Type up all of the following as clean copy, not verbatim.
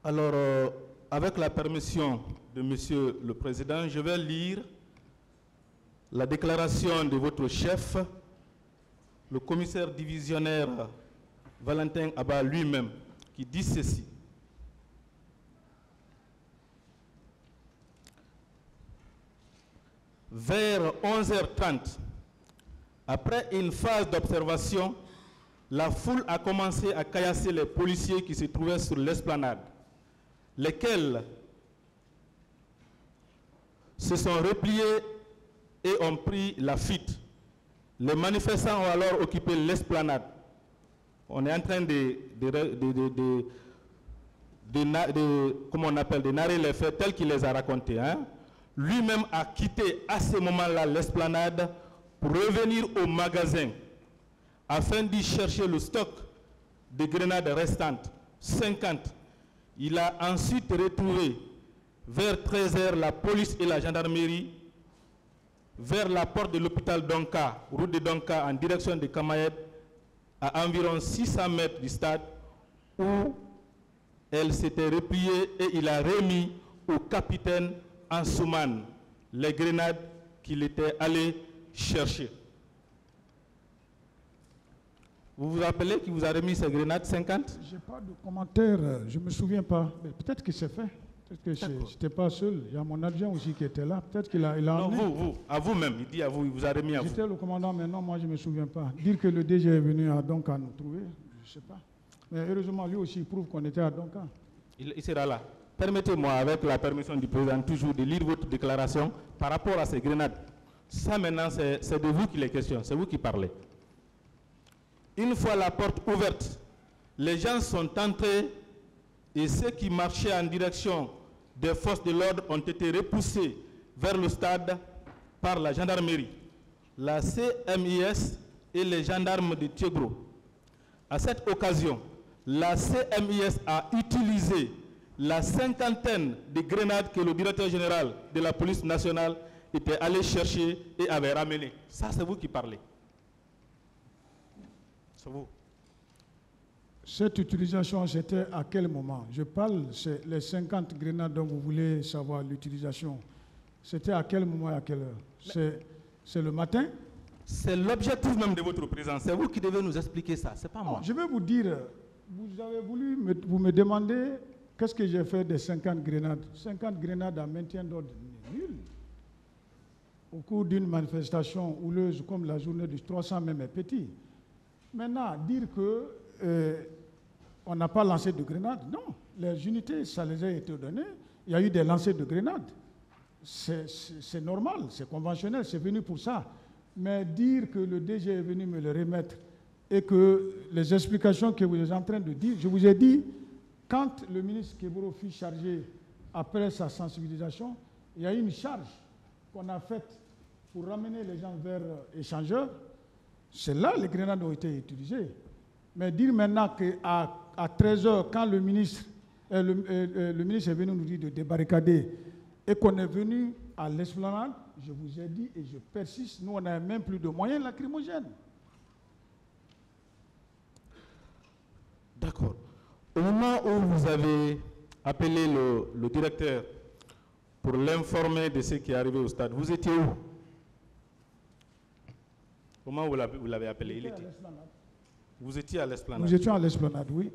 Alors, avec la permission de Monsieur le Président, je vais lire la déclaration de votre chef, le commissaire divisionnaire Valentin Abba lui-même, qui dit ceci. Vers 11h30, après une phase d'observation, la foule a commencé à caillasser les policiers qui se trouvaient sur l'esplanade, lesquels se sont repliés et ont pris la fuite. Les manifestants ont alors occupé l'esplanade. On est en train de comment on appelle, de narrer les faits tels qu'il les a racontés. Hein? Lui-même a quitté à ce moment-là l'esplanade pour revenir au magasin afin d'y chercher le stock de grenades restantes, 50. Il a ensuite retrouvé vers 13h la police et la gendarmerie vers la porte de l'hôpital Donka, route de Donka en direction de Kamayed, à environ 600 mètres du stade, où elle s'était repliée et il a remis au capitaine Ansouman les grenades qu'il était allé chercher. Vous vous rappelez qu'il vous a remis ces grenades 50? Je n'ai pas de commentaire, je ne me souviens pas. Peut-être que c'est fait. Peut-être que je n'étais pas seul. Il y a mon adjoint aussi qui était là. Peut-être qu'il a non, vous, à vous-même. Il dit à vous, il vous a remis à vous. J'étais le commandant, mais non, moi je ne me souviens pas. Dire que le DG est venu à Donka nous trouver, je ne sais pas. Mais heureusement, lui aussi, il prouve qu'on était à Donka. Il sera là. Permettez-moi, avec la permission du président, toujours de lire votre déclaration par rapport à ces grenades. Ça, maintenant, c'est de vous qu'il est question. C'est vous qui parlez. Une fois la porte ouverte, les gens sont entrés et ceux qui marchaient en direction des forces de l'ordre ont été repoussés vers le stade par la gendarmerie, la CMIS et les gendarmes de Tiegro. À cette occasion, la CMIS a utilisé la cinquantaine de grenades que le directeur général de la police nationale était allé chercher et avait ramenées. Ça, c'est vous qui parlez. C'est vous. Cette utilisation, c'était à quel moment? Je parle, c'est les 50 grenades dont vous voulez savoir l'utilisation. C'était à quel moment et à quelle heure? C'est le matin? C'est l'objectif même de votre présence. C'est vous qui devez nous expliquer ça, c'est pas moi. Je vais vous dire, vous avez voulu, vous me demandez qu'est-ce que j'ai fait des 50 grenades. 50 grenades à maintien d'ordre, nul. Au cours d'une manifestation houleuse comme la journée du 300 même est petit. Maintenant, dire que on n'a pas lancé de grenades, non. Les unités, ça les a été donné. Il y a eu des lancers de grenades. C'est normal, c'est conventionnel, c'est venu pour ça. Mais dire que le DG est venu me le remettre et que les explications que vous êtes en train de dire, je vous ai dit, quand le ministre Keboro fut chargé après sa sensibilisation, il y a eu une charge qu'on a faite pour ramener les gens vers échangeurs. C'est là que les grenades ont été utilisées. Mais dire maintenant qu'à 13h, quand le ministre est venu nous dire de débarricader et qu'on est venu à l'esplanade, je vous ai dit et je persiste, nous on n'a même plus de moyens lacrymogènes. D'accord. Au moment où vous avez appelé le directeur pour l'informer de ce qui est arrivé au stade, vous étiez où? Comment vous l'avez appelé? Il était à l'esplanade. Vous étiez à l'esplanade? Nous étions à l'esplanade, oui.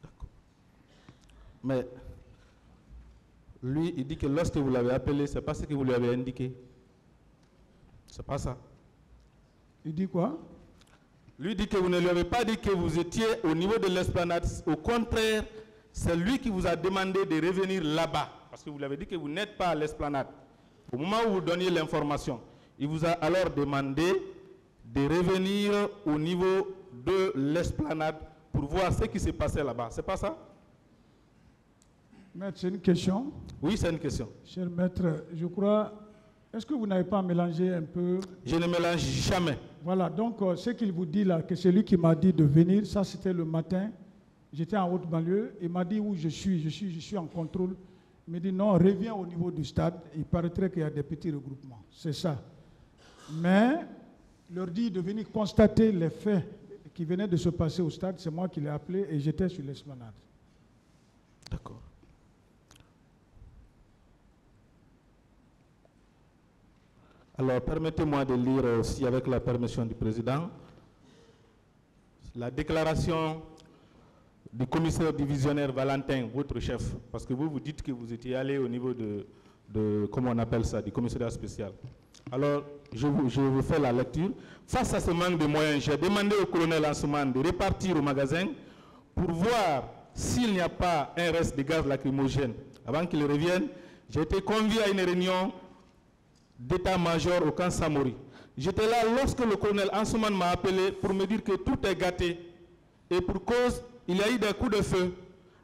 D'accord. Mais lui, il dit que lorsque vous l'avez appelé, ce n'est pas ce que vous lui avez indiqué. Ce n'est pas ça. Il dit quoi? Lui dit que vous ne lui avez pas dit que vous étiez au niveau de l'esplanade. Au contraire, c'est lui qui vous a demandé de revenir là-bas. Parce que vous lui avez dit que vous n'êtes pas à l'esplanade. Au moment où vous donniez l'information, il vous a alors demandé de revenir au niveau de l'esplanade pour voir ce qui s'est passé là-bas. C'est pas ça? Maître, c'est une question. Oui, c'est une question. Cher maître, je crois, est-ce que vous n'avez pas mélangé un peu? Je ne mélange jamais. Voilà, donc ce qu'il vous dit là, que c'est lui qui m'a dit de venir, ça c'était le matin, j'étais en haute banlieue, il m'a dit où je suis en contrôle. Il m'a dit non, reviens au niveau du stade, il paraîtrait qu'il y a des petits regroupements, c'est ça. Mais leur dit de venir constater les faits qui venait de se passer au stade, c'est moi qui l'ai appelé et j'étais sur l'esplanade. D'accord. Alors, permettez-moi de lire aussi, avec la permission du président, la déclaration du commissaire divisionnaire Valentin, votre chef, parce que vous dites que vous étiez allé au niveau de comment on appelle ça, du commissariat spécial. Alors, je vous fais la lecture. Face à ce manque de moyens, j'ai demandé au colonel Ansoumane de repartir au magasin pour voir s'il n'y a pas un reste de gaz lacrymogène. Avant qu'il revienne, j'ai été convié à une réunion d'état-major au camp Samori. J'étais là lorsque le colonel Ansoumane m'a appelé pour me dire que tout est gâté. Et pour cause, il y a eu des coups de feu.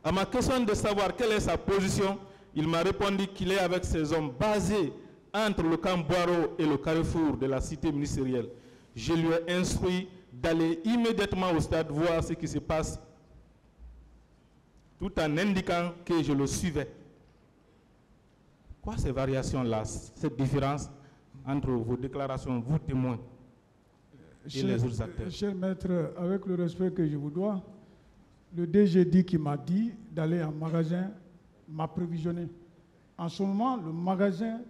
À ma question de savoir quelle est sa position, il m'a répondu qu'il est avec ses hommes basés entre le camp Boireau et le carrefour de la cité ministérielle. Je lui ai instruit d'aller immédiatement au stade voir ce qui se passe, tout en indiquant que je le suivais. Quoi ces variations-là, cette différence entre vos déclarations, vous témoins, et les autres acteurs? Cher maître, avec le respect que je vous dois, le DG dit qu'il m'a dit d'aller en magasin m'approvisionner. En ce moment, le magasin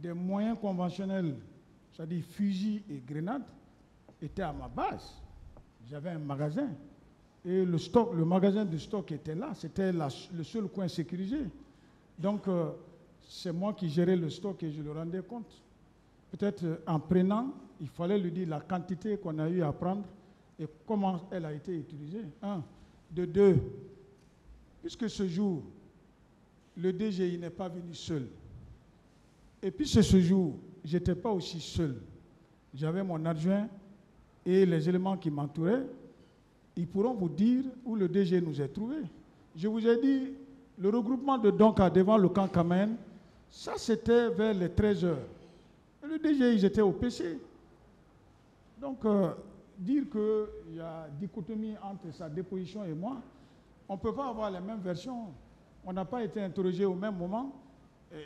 des moyens conventionnels, c'est-à-dire fusils et grenades, était à ma base. J'avais un magasin. Et le magasin de stock était là. C'était le seul coin sécurisé. Donc, c'est moi qui gérais le stock et je le rendais compte. Peut-être en prenant, il fallait lui dire la quantité qu'on a eu à prendre et comment elle a été utilisée. Un. De deux, puisque ce jour, le DGI n'est pas venu seul. Et puis ce jour, je n'étais pas aussi seul. J'avais mon adjoint et les éléments qui m'entouraient. Ils pourront vous dire où le DG nous a trouvés. Je vous ai dit, le regroupement de Donka devant le camp Kamen, ça c'était vers les 13 heures. Et le DG, ils étaient au PC. Donc, dire qu'il y a dichotomie entre sa déposition et moi, on ne peut pas avoir les mêmes versions. On n'a pas été interrogé au même moment.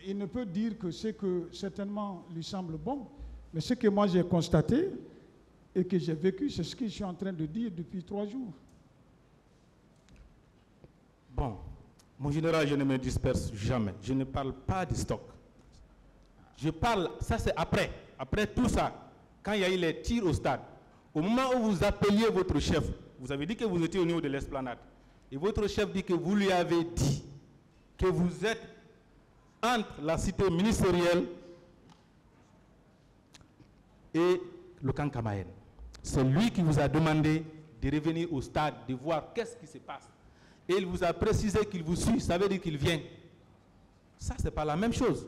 Il ne peut dire que ce que certainement lui semble bon, mais ce que moi j'ai constaté et que j'ai vécu, c'est ce que je suis en train de dire depuis 3 jours. Bon, mon général, je ne me disperse jamais. Je ne parle pas du stock. Je parle, ça c'est après. Après tout ça, quand il y a eu les tirs au stade, au moment où vous appeliez votre chef, vous avez dit que vous étiez au niveau de l'esplanade, et votre chef dit que vous lui avez dit que vous êtes entre la cité ministérielle et le camp Kamaen. C'est lui qui vous a demandé de revenir au stade, de voir qu'est-ce qui se passe. Et il vous a précisé qu'il vous suit, ça veut dire qu'il vient. Ça, c'est pas la même chose.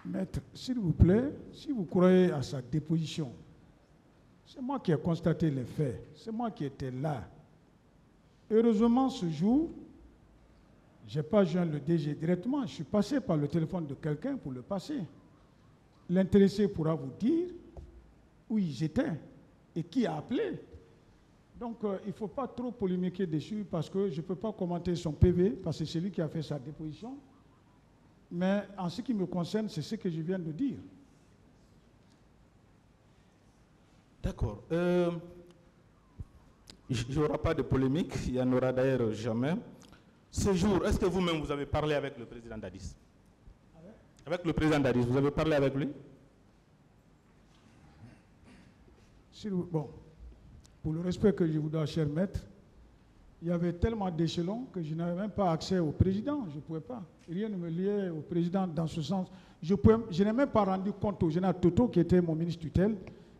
Maître, s'il vous plaît, si vous croyez à sa déposition, c'est moi qui ai constaté les faits, c'est moi qui étais là. Heureusement, ce jour, je n'ai pas joint le DG directement, je suis passé par le téléphone de quelqu'un pour le passer. L'intéressé pourra vous dire où ils étaient et qui a appelé. Donc, il ne faut pas trop polémiquer dessus parce que je ne peux pas commenter son PV parce que c'est lui qui a fait sa déposition. Mais en ce qui me concerne, c'est ce que je viens de dire. D'accord. Il n'y aura pas de polémique, il n'y en aura d'ailleurs jamais. Ce jour, est-ce que vous-même vous avez parlé avec le président Dadis? Avec le président Dadis, vous avez parlé avec lui? Bon, pour le respect que je vous dois, cher maître, il y avait tellement d'échelons que je n'avais même pas accès au président. Je ne pouvais pas. Rien ne me liait au président dans ce sens. Je n'ai même pas rendu compte au général Toto, qui était mon ministre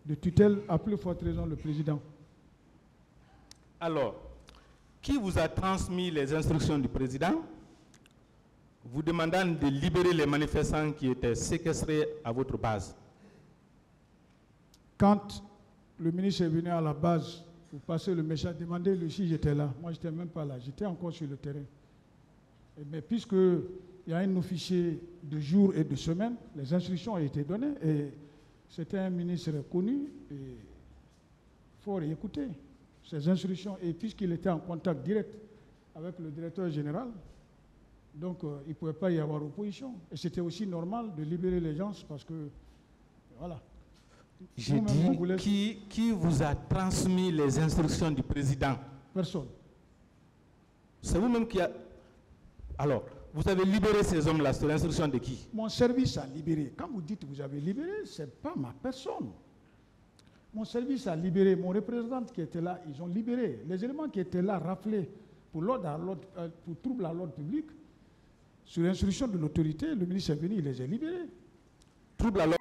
de tutelle, à plus forte raison le président. Alors, qui vous a transmis les instructions du président, vous demandant de libérer les manifestants qui étaient séquestrés à votre base? Quand le ministre est venu à la base pour passer le message, demandez-lui si j'étais là. Moi, je n'étais même pas là, j'étais encore sur le terrain. Mais puisqu'il y a un officier de jour et de semaine, les instructions ont été données et c'était un ministre connu et il faut écouter ces instructions. Et puisqu'il était en contact direct avec le directeur général, donc il ne pouvait pas y avoir opposition. Et c'était aussi normal de libérer les gens parce que, voilà. J'ai dit qui vous a transmis les instructions du président? Personne. C'est vous-même qui a... Alors, vous avez libéré ces hommes-là sur l'instruction de qui? Mon service a libéré. Quand vous dites que vous avez libéré, ce n'est pas ma personne. Mon service a libéré. Mon représentant qui était là, ils ont libéré. Les éléments qui étaient là, raflés pour trouble à l'ordre public, sur l'instruction de l'autorité, le ministre est venu, il les a libérés. Trouble à l'ordre